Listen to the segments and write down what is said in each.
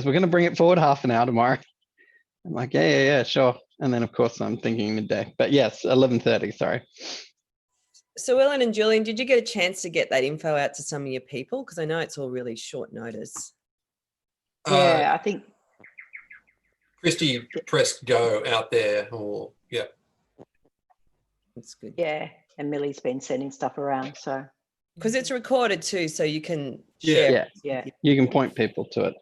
we're going to bring it forward half an hour tomorrow. I'm like, yeah, sure. And then, of course, I'm thinking midday. But yes, 11:30, sorry. Suellen and Julian, did you get a chance to get that info out to some of your people? Because I know it's all really short notice. Yeah, I think Christy pressed go out there, or yeah. That's good. Yeah, and Millie's been sending stuff around, so. Because it's recorded too, so you can share. Yeah. You can point people to it.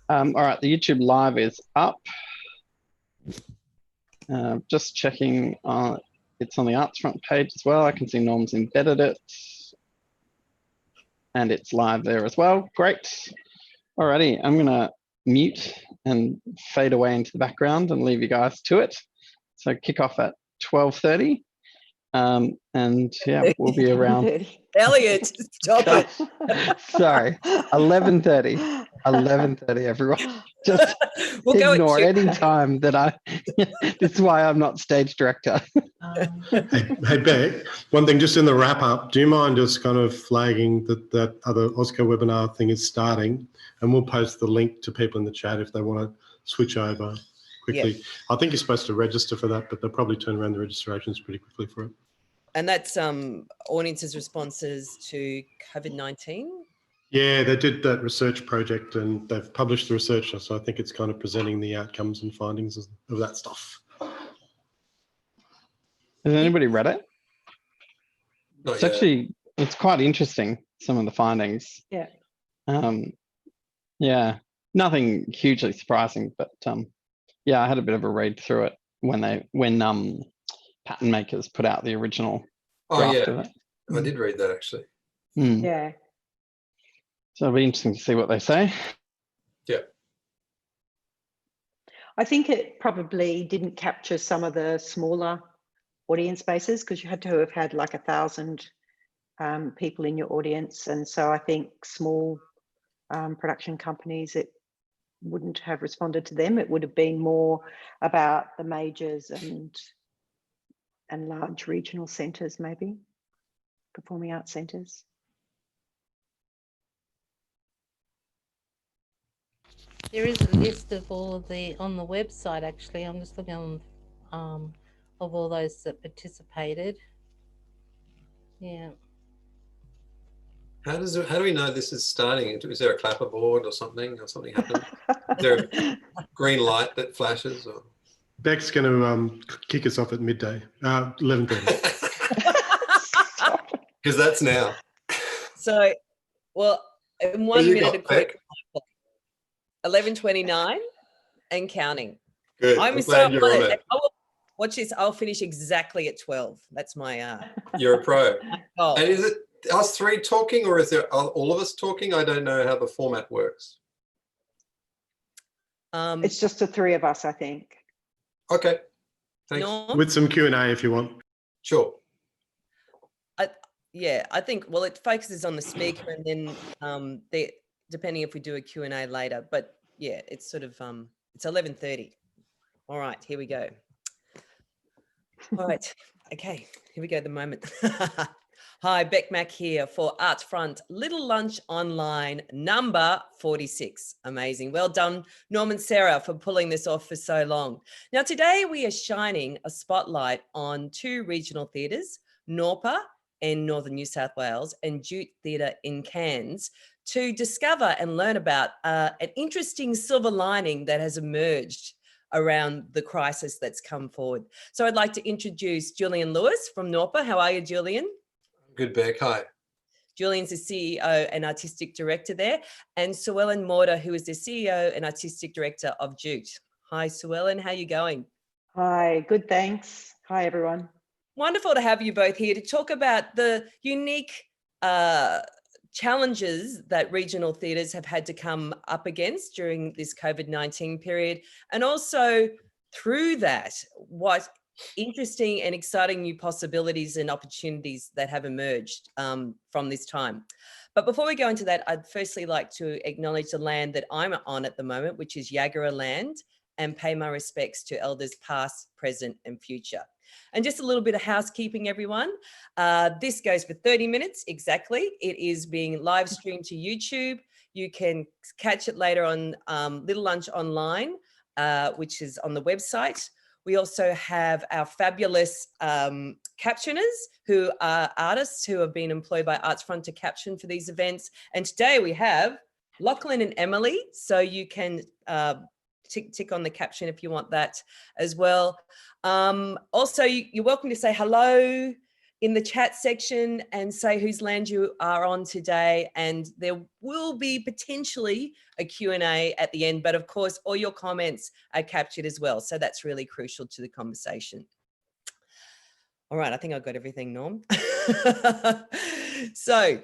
All right, the YouTube live is up. Just checking, it's on the Arts Front page as well. I can see Norm's embedded it. And it's live there as well. Great. Alrighty, I'm gonna mute and fade away into the background and leave you guys to it. So kick off at 12:30. And yeah, we'll be around. Elliot, stop it. Sorry, 11:30. 11:30, everyone. Just we'll ignore any time that this is why I'm not stage director. Hey, Bec, one thing just in the wrap up, do you mind just kind of flagging that other Oscar webinar thing is starting, and we'll post the link to people in the chat if they want to switch over quickly. Yep. I think you're supposed to register for that, but they'll probably turn around the registrations pretty quickly for it. And that's audiences' responses to COVID-19? Yeah, they did that research project and they've published the research, so I think it's kind of presenting the outcomes and findings of that stuff. Has anybody read it? Not it's yet. Actually, it's quite interesting, some of the findings. Yeah. Yeah, nothing hugely surprising, but yeah, I had a bit of a read through it when pattern makers put out the original draft of it. I did read that actually. Yeah. So it'll be interesting to see what they say. Yeah. I think it probably didn't capture some of the smaller audience bases because you had to have had like 1,000 people in your audience. And so I think small production companies, it wouldn't have responded to them. It would have been more about the majors and large regional centres, maybe, performing arts centres. There is a list of all of on the website, actually. I'm just looking on of all those that participated. Yeah. How do we know this is starting? Is there a clapperboard or something happening? Is there a green light that flashes? Or? Bec's going to kick us off at midday, 11:30. Because that's now. So, well, in 1 minute, according to 11:29 and counting. Good. I'm so glad you're on it. Watch this. I'll finish exactly at 12. That's my. You're a pro. Oh. And is it us three talking, or is there all of us talking? I don't know how the format works. It's just the three of us, I think. Okay. Thanks. With some Q&A if you want. Sure. Yeah, I think, well, it focuses on the speaker and then depending if we do a Q&A later, but yeah, it's sort of, it's 11:30. All right, here we go. All right, okay, here we go, the moment. Hi, Bec Mac here for Artfront Little Lunch Online number 46. Amazing. Well done, Norm and Sarah, for pulling this off for so long. Now, today we are shining a spotlight on 2 regional theatres, NORPA in Northern New South Wales and JUTE Theatre in Cairns, to discover and learn about an interesting silver lining that has emerged around the crisis that's come forward. So I'd like to introduce Julian Lewis from NORPA. How are you, Julian? Good, Bec. Hi. Julian's the CEO and Artistic Director there, and Suellen Maunder, who is the CEO and Artistic Director of JUTE. Hi, Suellen. How are you going? Hi, good, thanks. Hi, everyone. Wonderful to have you both here to talk about the unique challenges that regional theatres have had to come up against during this COVID-19 period, and also through that, what interesting and exciting new possibilities and opportunities that have emerged from this time. But before we go into that, I'd firstly like to acknowledge the land that I'm on at the moment, which is Yagara land, and pay my respects to elders past, present, and future. And just a little bit of housekeeping, everyone. This goes for 30 minutes exactly. It is being live streamed to YouTube. You can catch it later on Little Lunch Online, which is on the website. We also have our fabulous captioners who are artists who have been employed by Arts Front to caption for these events. And today we have Lachlan and Emily. So you can tick on the caption if you want that as well. Also, you're welcome to say hello in the chat section and say whose land you are on today. And there will be potentially a Q&A at the end, but of course, all your comments are captured as well. So that's really crucial to the conversation. All right, I think I've got everything, Norm. So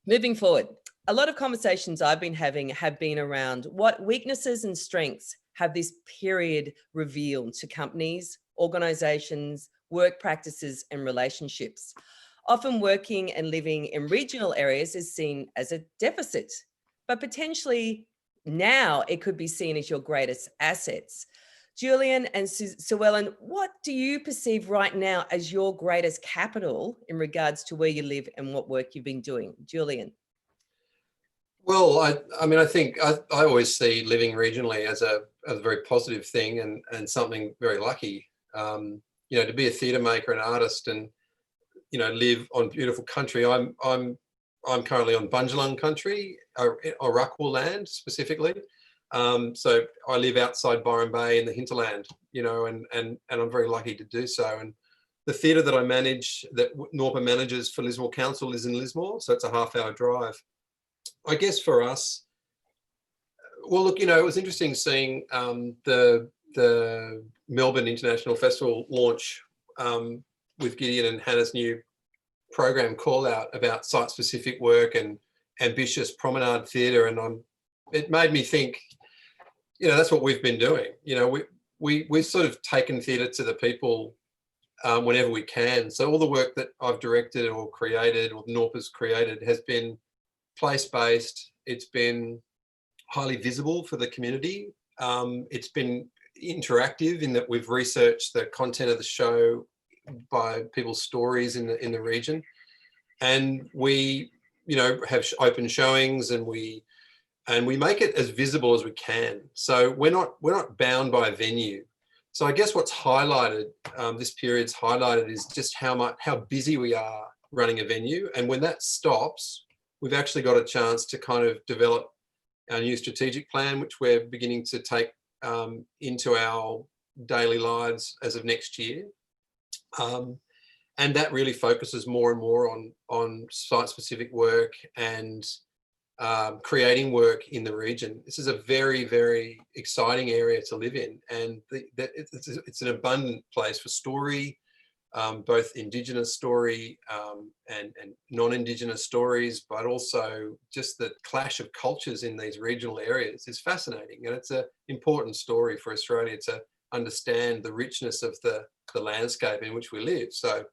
moving forward, a lot of conversations I've been having have been around what weaknesses and strengths have this period revealed to companies, organizations, work practices and relationships. Often working and living in regional areas is seen as a deficit, but potentially now it could be seen as your greatest assets. Julian and Suellen, what do you perceive right now as your greatest capital in regards to where you live and what work you've been doing? Julian. Well, I mean, I think I always see living regionally as a very positive thing and something very lucky. You know, to be a theatre maker and artist and, you know, live on beautiful country. I'm currently on Bundjalung country, Arakwal land specifically. So I live outside Byron Bay in the hinterland, you know, and I'm very lucky to do so. And the theatre that I manage, that NORPA manages for Lismore Council, is in Lismore, so it's a half-hour drive. I guess for us, well, look, you know, it was interesting seeing the Melbourne International Festival launch with Gideon and Hannah's new program call out about site-specific work and ambitious promenade theatre, and it made me think, you know, that's what we've been doing. You know, we've sort of taken theatre to the people whenever we can. So all the work that I've directed or created or NORPA's created has been place-based. It's been highly visible for the community. It's been interactive in that we've researched the content of the show by people's stories in the region, and we, you know, have open showings and we make it as visible as we can. So we're not bound by a venue. So I guess what's highlighted, this period's highlighted, is just how busy we are running a venue, and when that stops, we've actually got a chance to kind of develop our new strategic plan, which we're beginning to take into our daily lives as of next year. And that really focuses more and more on site-specific work and creating work in the region. This is a very, very exciting area to live in, and it's an abundant place for story, both Indigenous story and non-Indigenous stories, but also just the clash of cultures in these regional areas is fascinating. And it's an important story for Australia to understand the richness of the landscape in which we live. So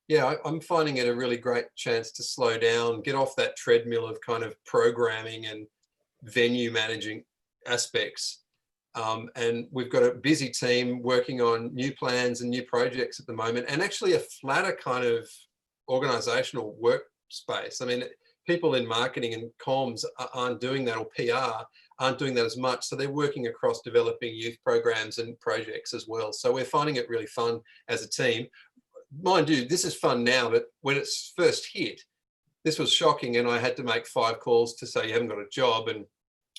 yeah, I'm finding it a really great chance to slow down, get off that treadmill of kind of programming and venue managing aspects. And we've got a busy team working on new plans and new projects at the moment, and actually a flatter kind of organizational workspace. I mean, people in marketing and comms aren't doing that, or PR aren't doing that as much. So they're working across developing youth programs and projects as well. So we're finding it really fun as a team. Mind you, this is fun now, but when it's first hit, this was shocking, and I had to make 5 calls to say you haven't got a job and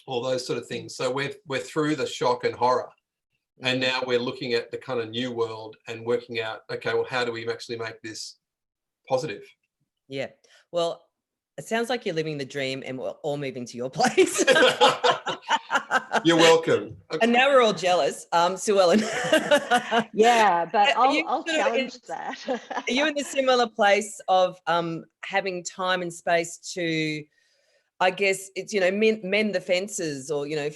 all those sort of things. So we're through the shock and horror, and now we're looking at the kind of new world and working out, okay, well, how do we actually make this positive? Yeah, well, it sounds like you're living the dream and we're all moving to your place. You're welcome. And now we're all jealous. Suellen. Yeah, but I'll sort of challenge that. Are you in a similar place of having time and space to, I guess it's, you know, mend the fences, or, you know,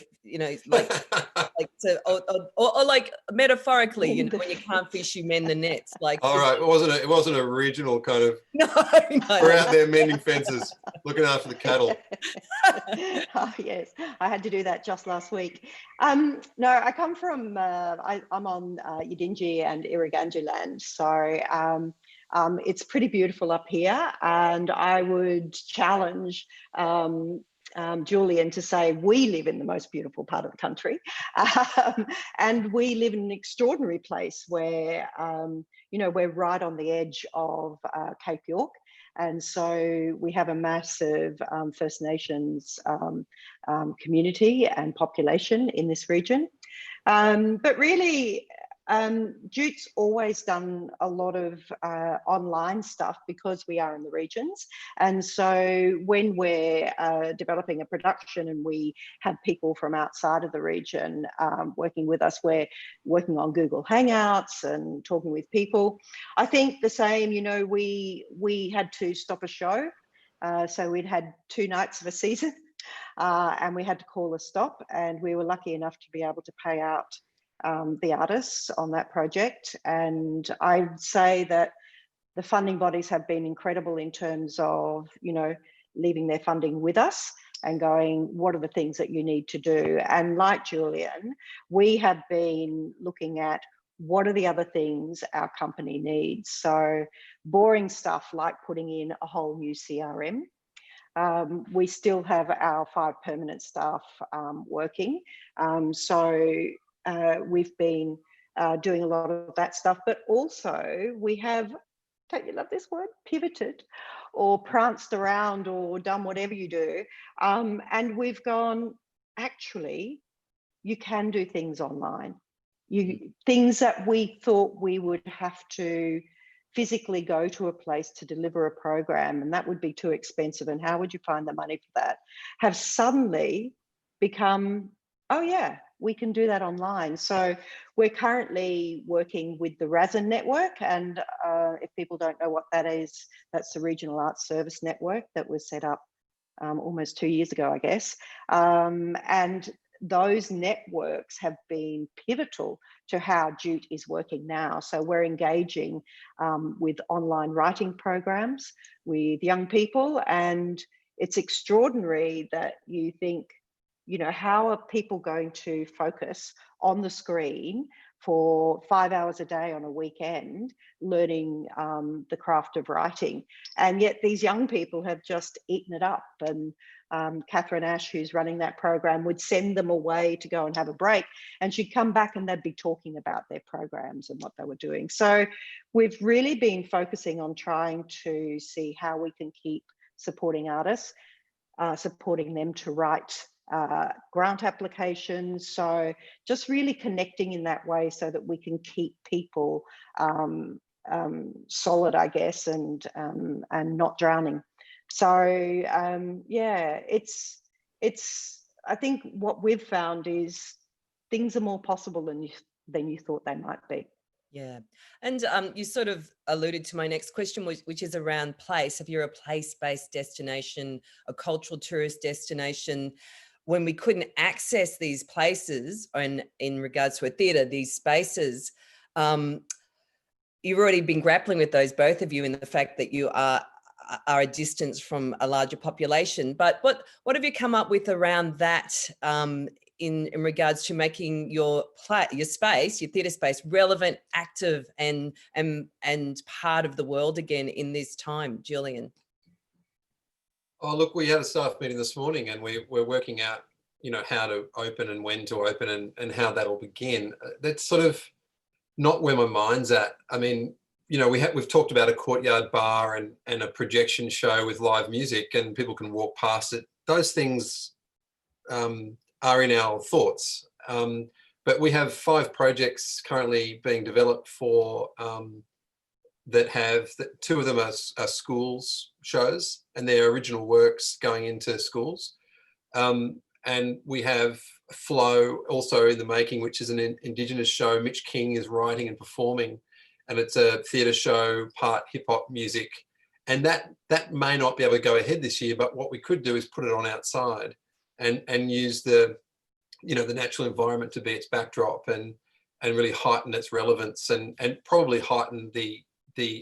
like to, or like metaphorically, you know, when you can't fish, you mend the nets. Like, all right, it wasn't a regional kind of. No. We're out there mending fences, looking after the cattle. Oh, yes, I had to do that just last week. No, I come from, I'm on Yidinji and Irriganji land, so it's pretty beautiful up here, and I would challenge Julian to say we live in the most beautiful part of the country, and we live in an extraordinary place where you know, we're right on the edge of Cape York, and so we have a massive First Nations community and population in this region. But really, Jute's always done a lot of online stuff because we are in the regions. And so when we're developing a production and we have people from outside of the region working with us, we're working on Google Hangouts and talking with people. I think the same, you know, we had to stop a show. So we'd had 2 nights of a season and we had to call a stop, and we were lucky enough to be able to pay out the artists on that project. And I'd say that the funding bodies have been incredible in terms of, you know, leaving their funding with us and going, what are the things that you need to do? And like Julian, we have been looking at what are the other things our company needs. So boring stuff like putting in a whole new CRM. We still have our 5 permanent staff working. We've been doing a lot of that stuff, but also we have, don't you love this word, pivoted or pranced around or done whatever you do. And we've gone, actually, you can do things online. Things that we thought we would have to physically go to a place to deliver a program, and that would be too expensive, and how would you find the money for that, have suddenly become, oh yeah, we can do that online. So we're currently working with the RASN network, and if people don't know what that is, that's the Regional Arts Service Network that was set up almost 2 years ago, I guess. And those networks have been pivotal to how Jute is working now. So we're engaging with online writing programs with young people, and it's extraordinary that you think, you know, how are people going to focus on the screen for 5 hours a day on a weekend learning the craft of writing? And yet these young people have just eaten it up. And Catherine Ash, who's running that program, would send them away to go and have a break, and she'd come back and they'd be talking about their programs and what they were doing. So we've really been focusing on trying to see how we can keep supporting artists, supporting them to write grant applications. So just really connecting in that way so that we can keep people solid, I guess, and not drowning. So yeah, it's I think what we've found is things are more possible than you thought they might be. Yeah. And you sort of alluded to my next question, which is around place. If you're a place-based destination, a cultural tourist destination, when we couldn't access these places, and in regards to a theatre, these spaces, you've already been grappling with those, both of you, in the fact that you are a distance from a larger population. But what have you come up with around that in regards to making your space, your theatre space, relevant, active, and part of the world again in this time, Julian? Oh, look, we had a staff meeting this morning, and we're working out, you know, how to open and when to open and how that'll begin. That's sort of not where my mind's at. I mean, you know, we've talked about a courtyard bar and a projection show with live music, and people can walk past it. Those things are in our thoughts. But we have 5 projects currently being developed for that 2 of them are schools shows, and they're original works going into schools. And we have Flow also in the making, which is an Indigenous show. Mitch King is writing and performing, and it's a theatre show, part hip hop music. And that may not be able to go ahead this year, but what we could do is put it on outside and use the, you know, the natural environment to be its backdrop and really heighten its relevance and probably heighten the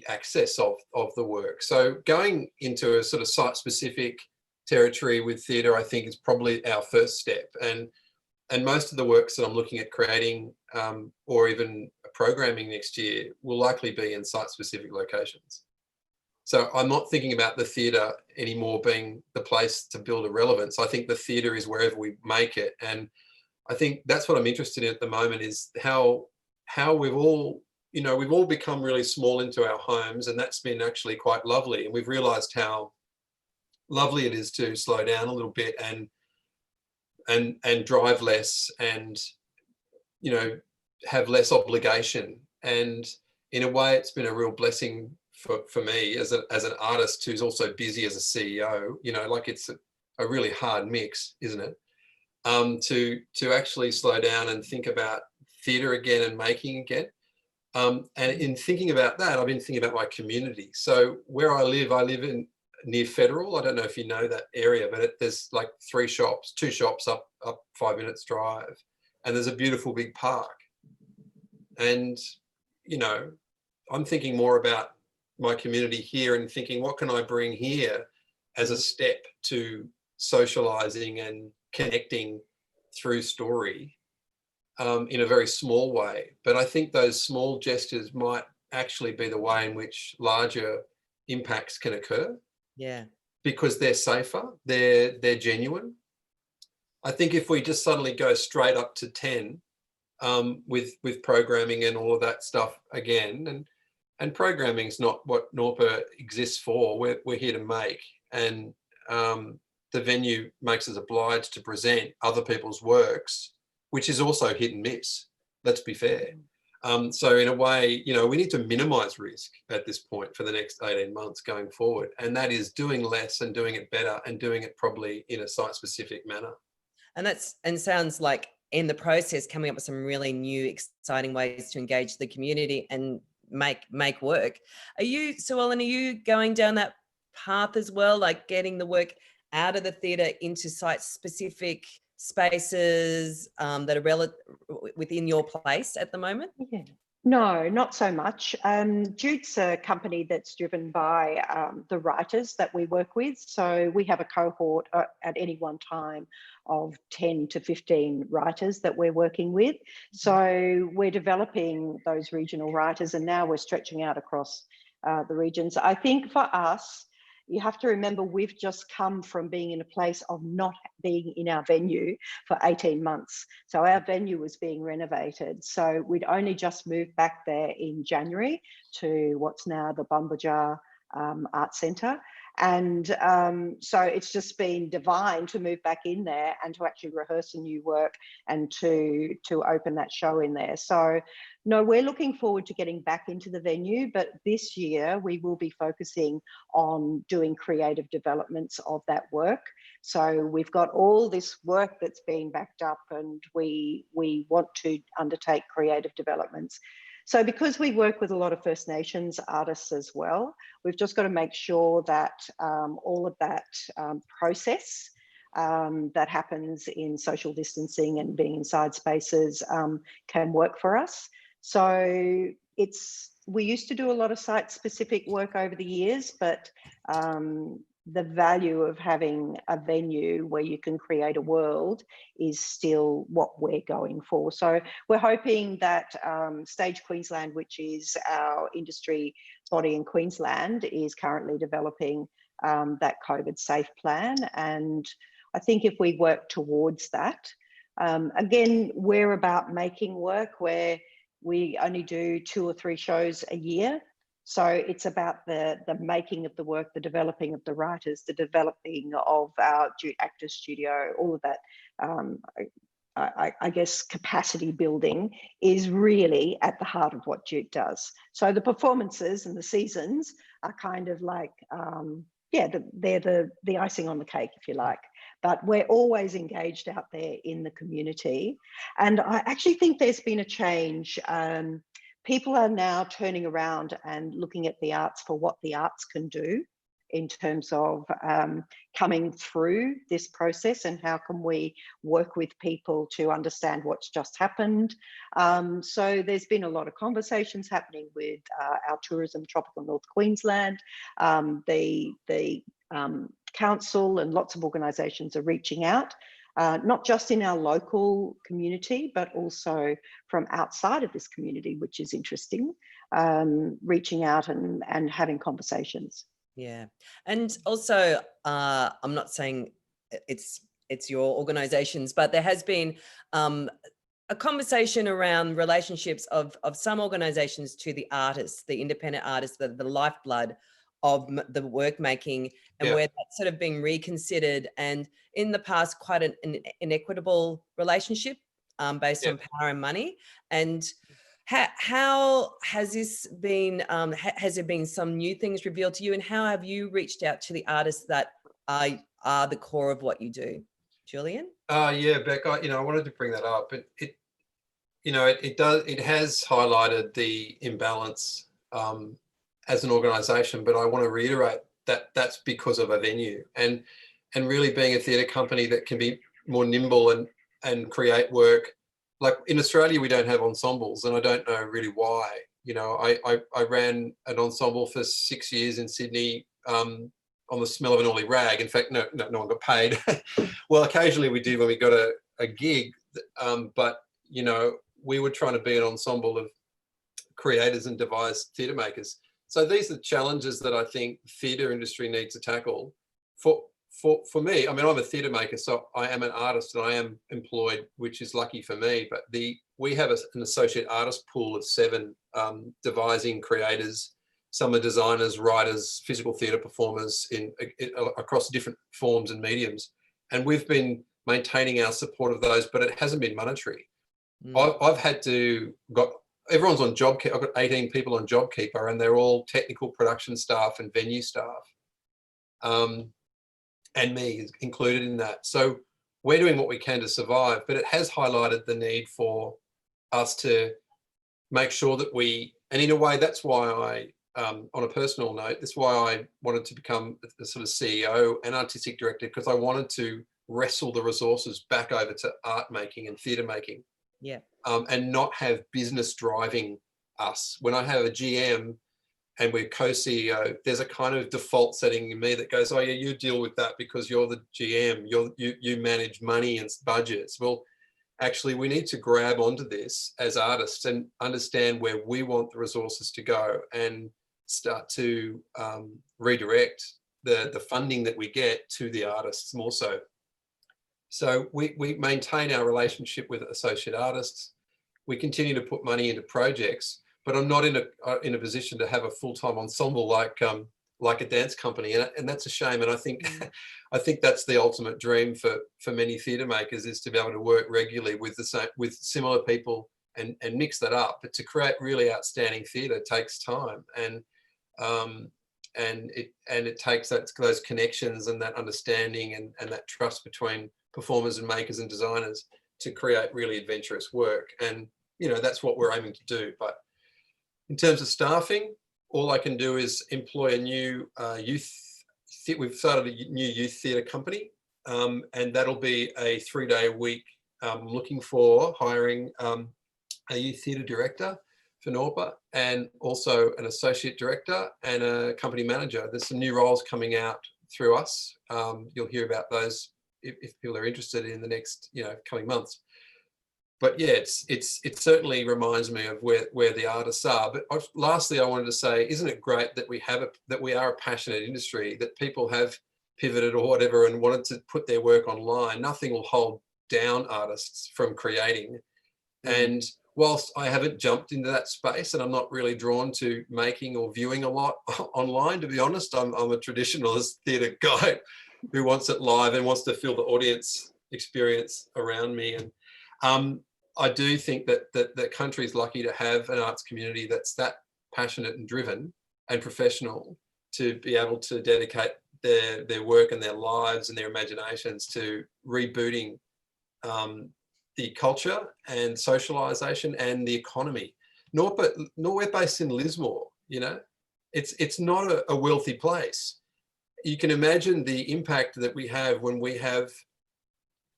access of the work. So going into a sort of site-specific territory with theatre, I think, is probably our first step. And most of the works that I'm looking at creating or even programming next year will likely be in site-specific locations. So I'm not thinking about the theatre anymore being the place to build a relevance. I think the theatre is wherever we make it. And I think that's what I'm interested in at the moment, is how we've all, you know, we've all become really small into our homes, and that's been actually quite lovely. And we've realised how lovely it is to slow down a little bit and drive less, and, you know, have less obligation. And in a way, it's been a real blessing for me as an artist who's also busy as a CEO. You know, like, it's a really hard mix, isn't it? To actually slow down and think about theatre again and making again. And in thinking about that, I've been thinking about my community. So where I live in near Federal. I don't know if you know that area, but there's like 2 shops up 5 minutes drive, and there's a beautiful big park. And, you know, I'm thinking more about my community here and thinking, what can I bring here as a step to socializing and connecting through story in a very small way. But I think those small gestures might actually be the way in which larger impacts can occur. Yeah. Because they're safer, they're genuine. I think if we just suddenly go straight up to 10 with programming and all of that stuff again, and programming is not what NORPA exists for. We're here to make, and the venue makes us obliged to present other people's works, which is also hit and miss, let's be fair. So in a way, you know, we need to minimize risk at this point for the next 18 months going forward. And that is doing less and doing it better and doing it probably in a site-specific manner. And sounds like in the process coming up with some really new, exciting ways to engage the community and make work. Suellen, are you going down that path as well, like getting the work out of the theatre into site-specific spaces that are within your place at the moment? Yeah. No, not so much. JUTE's a company that's driven by the writers that we work with. So we have a cohort at any one time of 10 to 15 writers that we're working with. So we're developing those regional writers, and now we're stretching out across the regions. I think for us, you have to remember we've just come from being in a place of not being in our venue for 18 months. So our venue was being renovated. So we'd only just moved back there in January to what's now the Bumbajar Art Centre. And so it's just been divine to move back in there and to actually rehearse a new work and to open that show in there. So no, we're looking forward to getting back into the venue, but this year we will be focusing on doing creative developments of that work. So we've got all this work that's being backed up, and we want to undertake creative developments. So because we work with a lot of First Nations artists as well, we've just got to make sure that all of that process that happens in social distancing and being inside spaces can work for us. So we used to do a lot of site-specific work over the years, but the value of having a venue where you can create a world is still what we're going for. So we're hoping that Stage Queensland, which is our industry body in Queensland, is currently developing that COVID safe plan. And I think if we work towards that, again, we're about making work where we only do 2 or 3 shows a year. So it's about the making of the work, the developing of the writers, the developing of our Jute Actors Studio, all of that, I guess, capacity building is really at the heart of what Jute does. So the performances and the seasons are kind of like, they're the icing on the cake, if you like. But we're always engaged out there in the community. And I actually think there's been a change. People are now turning around and looking at the arts for what the arts can do in terms of coming through this process, and how can we work with people to understand what's just happened. So there's been a lot of conversations happening with our tourism, Tropical North Queensland. The council and lots of organisations are reaching out. Not just in our local community, but also from outside of this community, which is interesting, reaching out and having conversations. Yeah. And also, I'm not saying it's your organizations, but there has been a conversation around relationships of some organizations to the artists, the independent artists, the lifeblood of the work making, and where that's sort of being reconsidered, and in the past quite an inequitable relationship based on power and money. And how has this been, has there been some new things revealed to you, and how have you reached out to the artists that are the core of what you do? Julian? Yeah, Bec, I wanted to bring that up. It has highlighted the imbalance as an organisation, but I want to reiterate that that's because of a venue and really being a theatre company that can be more nimble and create work. Like in Australia, we don't have ensembles, and I don't know really why. I ran an ensemble for 6 years in Sydney on the smell of an oily rag. In fact, no one got paid. Well, occasionally we did when we got a gig, but we were trying to be an ensemble of creators and devised theatre makers. So these are the challenges that I think the theatre industry needs to tackle. For me, I mean, I'm a theatre maker, so I am an artist and I am employed, which is lucky for me. But we have an associate artist pool of 7 devising creators. Some are designers, writers, physical theatre performers across different forms and mediums. And we've been maintaining our support of those, but it hasn't been monetary. I've had to everyone's on JobKeeper. I've got 18 people on JobKeeper, and they're all technical production staff and venue staff. And me is included in that. So we're doing what we can to survive, but it has highlighted the need for us to make sure that and in a way, that's why on a personal note, that's why I wanted to become a sort of CEO and artistic director, because I wanted to wrestle the resources back over to art making and theatre making. Yeah. And not have business driving us. When I have a GM and we're co-CEO, there's a kind of default setting in me that goes, oh yeah, you deal with that because you're the GM, you manage money and budgets. Well, actually we need to grab onto this as artists and understand where we want the resources to go and start to redirect the funding that we get to the artists more so. So we maintain our relationship with associate artists. We continue to put money into projects, but I'm not in a position to have a full-time ensemble like a dance company, and that's a shame. And I think that's the ultimate dream for many theatre makers, is to be able to work regularly with similar people and mix that up. But to create really outstanding theatre takes time, and it takes those connections and that understanding and that trust between performers and makers and designers to create really adventurous work. And that's what we're aiming to do. But in terms of staffing, all I can do is employ a new we've started a new youth theatre company, and that'll be a 3-day-a-week looking for hiring a youth theatre director for NORPA, and also an associate director and a company manager. There's some new roles coming out through us. You'll hear about those if people are interested in the next coming months. But yeah, it certainly reminds me of where the artists are. But lastly, I wanted to say, isn't it great that we are a passionate industry, that people have pivoted or whatever and wanted to put their work online? Nothing will hold down artists from creating. And whilst I haven't jumped into that space and I'm not really drawn to making or viewing a lot online, to be honest, I'm a traditionalist theatre guy who wants it live and wants to feel the audience experience around me. And I do think that the country is lucky to have an arts community that's that passionate and driven and professional to be able to dedicate their work and their lives and their imaginations to rebooting the culture and socialisation and the economy. We're based in Lismore, it's not a wealthy place. You can imagine the impact that we have when we have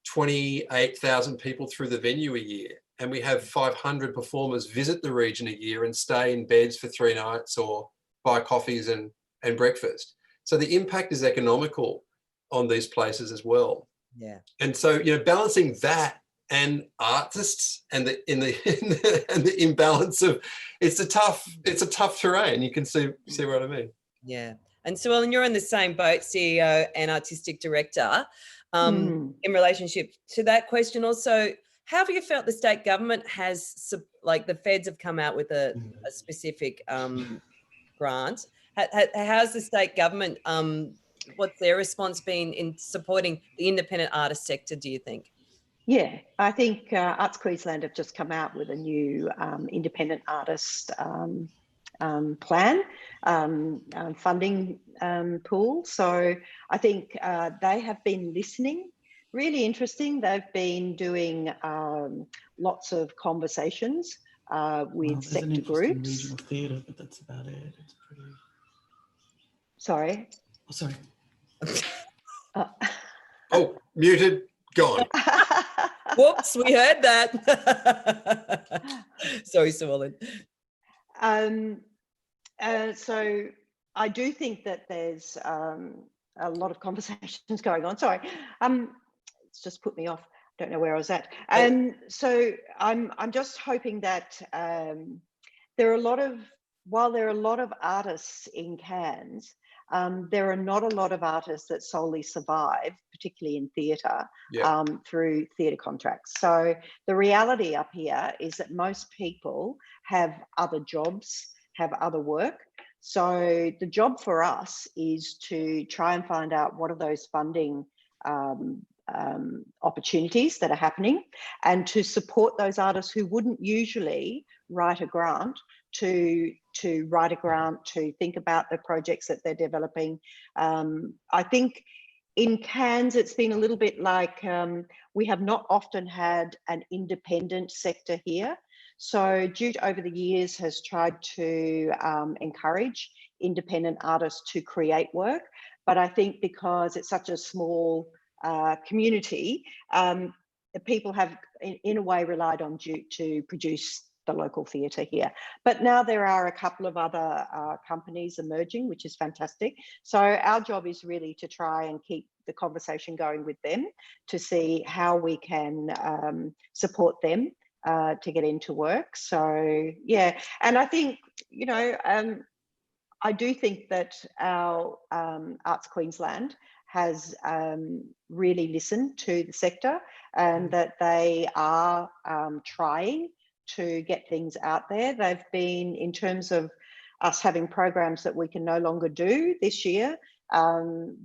28,000 people through the venue a year, and we have 500 performers visit the region a year and stay in beds for 3 nights or buy coffees and breakfast. So the impact is economical on these places as well. Yeah. And so balancing that and artists and the imbalance of it's a tough terrain. You can see what I mean. Yeah. And Suellen, you're in the same boat, CEO and artistic director. In relationship to that question also, how have you felt the state government has, like the feds have come out with a specific grant? How's the state government, what's their response been in supporting the independent artist sector, do you think? Yeah, I think Arts Queensland have just come out with a new independent artist plan, funding pool. So I think they have been listening. Really interesting. They've been doing lots of conversations with sector groups. Regional theatre, but that's about it. It's pretty. Sorry. Oh, sorry. Oh, muted, gone. Whoops, we heard that. Sorry, Suellen. So I do think that there's a lot of conversations going on. Sorry, it's just put me off. Don't know where I was at. So I'm just hoping that there are a lot of, while there are a lot of artists in Cairns, there are not a lot of artists that solely survive, particularly in theatre, through theatre contracts. So the reality up here is that most people have other jobs, have other work. So the job for us is to try and find out what are those funding opportunities that are happening, and to support those artists who wouldn't usually write a grant to write a grant, to think about the projects that they're developing. I think in Cairns, it's been a little bit like we have not often had an independent sector here. So JUTE over the years has tried to encourage independent artists to create work. But I think because it's such a small community, people have in a way relied on JUTE to produce the local theatre here. But now there are a couple of other companies emerging, which is fantastic. So our job is really to try and keep the conversation going with them to see how we can support them to get into work. So yeah, and I think, you know, I do think that our Arts Queensland has really listened to the sector, and that they are trying to get things out there. They've been, in terms of us having programs that we can no longer do this year,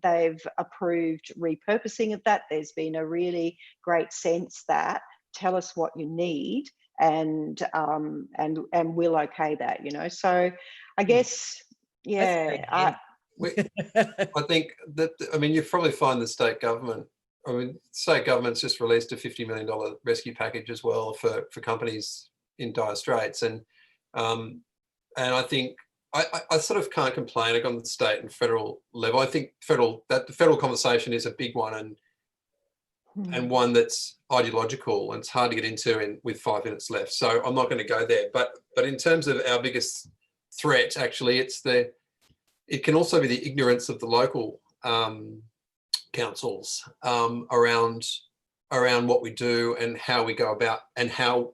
they've approved repurposing of that. There's been a really great sense that tell us what you need, and we'll okay that, you know. So I guess, yeah. I think that, I mean, you probably find the state government, I mean, state government's just released a $50 million rescue package as well for companies in dire straits. And I think I sort of can't complain on the state and federal level. I think the federal conversation is a big one, and one that's ideological, and it's hard to get into with 5 minutes left. So I'm not going to go there. But in terms of our biggest threat, actually, it can also be the ignorance of the local councils around what we do and how we go about, and how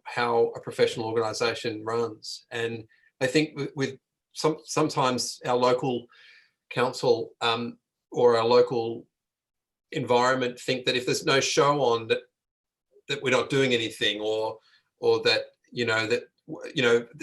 a professional organisation runs. And I think with sometimes our local council or our local environment think that if there's no show on, that we're not doing anything, or that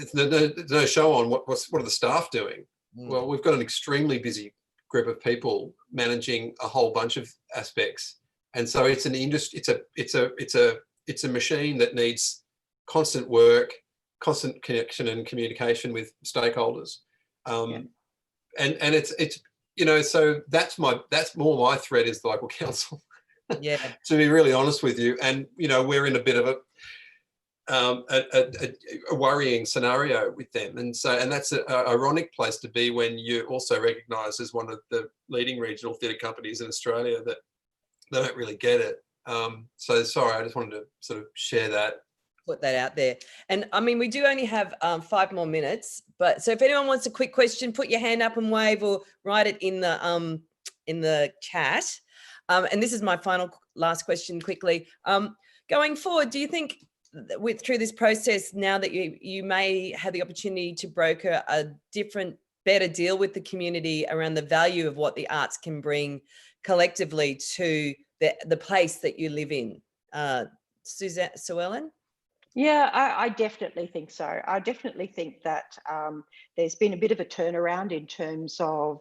there's no show on, what are the staff doing? Well, we've got an extremely busy group of people managing a whole bunch of aspects, and so it's an industry. It's a machine that needs constant work, constant connection and communication with stakeholders, and it's you know, so that's more my threat is the local council. Yeah. To be really honest with you, and you know, we're in a bit of a worrying scenario with them, and that's an ironic place to be when you're also recognised as one of the leading regional theatre companies in Australia that they don't really get it. So sorry, I just wanted to sort of share that. Put that out there. And I mean, we do only have 5 more minutes, but so if anyone wants a quick question, put your hand up and wave, or write it in the chat. And this is my last question quickly. Going forward, do you think through this process, now that you may have the opportunity to broker a different, better deal with the community around the value of what the arts can bring collectively to the place that you live in. Suellen? Yeah, I definitely think so. I definitely think that there's been a bit of a turnaround in terms of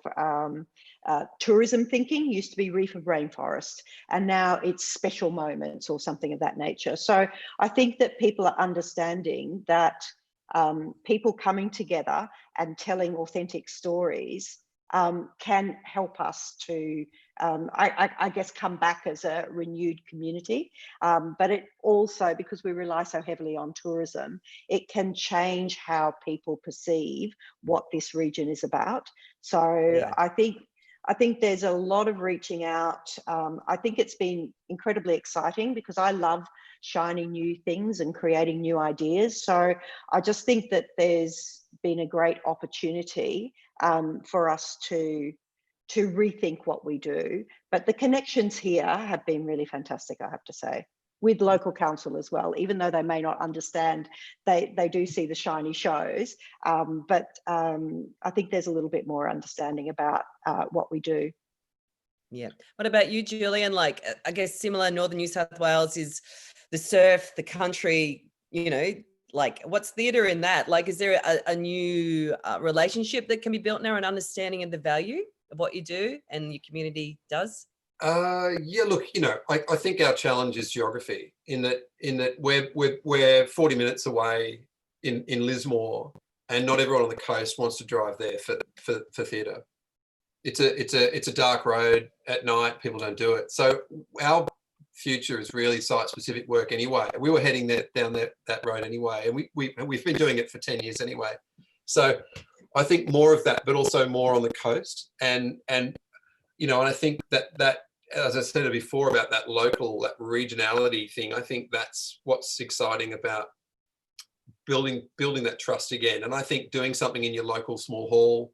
tourism thinking. Used to be reef of rainforest, and now it's special moments or something of that nature. So I think that people are understanding that people coming together and telling authentic stories can help us to, I guess, come back as a renewed community. But it also, because we rely so heavily on tourism, it can change how people perceive what this region is about. So Yeah. I think there's a lot of reaching out. I think it's been incredibly exciting because I love shining new things and creating new ideas. So I just think that there's been a great opportunity for us to rethink what we do. But the connections here have been really fantastic, I have to say, with local council as well. Even though they may not understand, they do see the shiny shows. But I think there's a little bit more understanding about what we do. Yeah. What about you, Julian? Like, I guess similar, Northern New South Wales is the surf, the country, you know, like what's theatre in that? Like, is there a new relationship that can be built now, an understanding of the value of what you do and your community does? Yeah, look, you know, I think our challenge is geography in that we're 40 minutes away in Lismore, and not everyone on the coast wants to drive there for theatre. It's a dark road at night. People don't do it. So our future is really site-specific work anyway. We were heading down that road anyway, and we've been doing it for 10 years anyway. So I think more of that, but also more on the coast, and you know, and I think that as I said before about that local, that regionality thing, I think that's what's exciting about building that trust again. And I think doing something in your local small hall,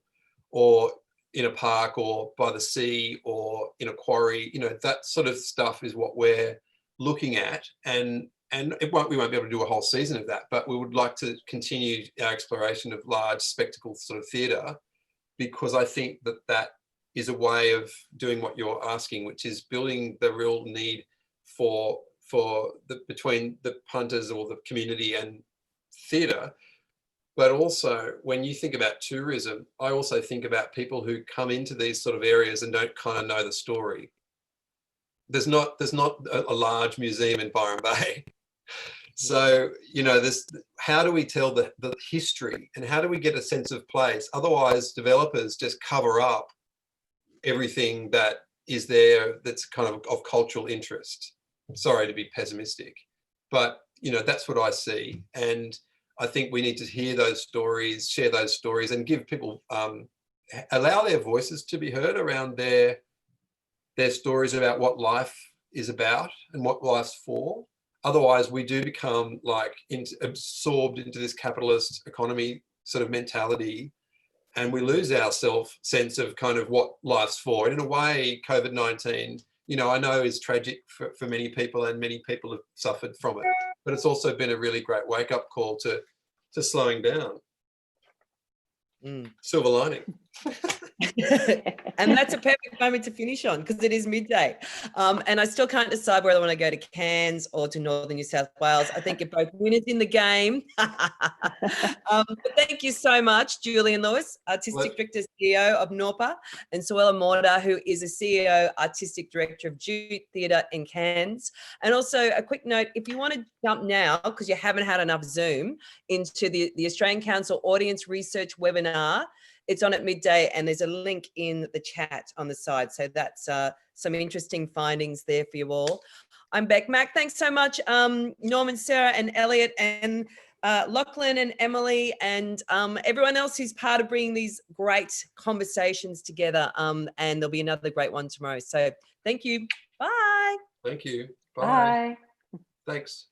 or in a park, or by the sea, or in a quarry, you know, that sort of stuff is what we're looking at. And we won't be able to do a whole season of that, but we would like to continue our exploration of large spectacle sort of theatre, because I think that is a way of doing what you're asking, which is building the real need for between the punters or the community and theatre. But also, when you think about tourism, I also think about people who come into these sort of areas and don't kind of know the story. There's not a large museum in Byron Bay. So, you know, how do we tell the history, and how do we get a sense of place? Otherwise, developers just cover up everything that is there that's kind of cultural interest. Sorry to be pessimistic, but, you know, that's what I see. And I think we need to hear those stories, share those stories, and give people, allow their voices to be heard around their stories about what life is about and what life's for. Otherwise, we do become like absorbed into this capitalist economy sort of mentality, and we lose our sense of kind of what life's for. And in a way, COVID-19, you know, I know is tragic for many people, and many people have suffered from it, but it's also been a really great wake-up call to slowing down. Silver lining. And that's a perfect moment to finish on, because it is midday. And I still can't decide whether I want to go to Cairns or to Northern New South Wales. I think you're both winners in the game. But thank you so much, Julian Lewis, Artistic Director, CEO of NORPA, and Suellen Maunder, who is a CEO, Artistic Director of JUTE Theatre Cairns. And also a quick note, if you want to jump now, because you haven't had enough Zoom, into the Australian Council Audience Research webinar, it's on at midday, and there's a link in the chat on the side. So that's some interesting findings there for you all. I'm Bec Mac. Thanks so much, Norman, Sarah, and Elliot, and Lachlan and Emily, and everyone else who's part of bringing these great conversations together. And there'll be another great one tomorrow. So thank you. Bye. Thank you. Bye. Bye. Thanks.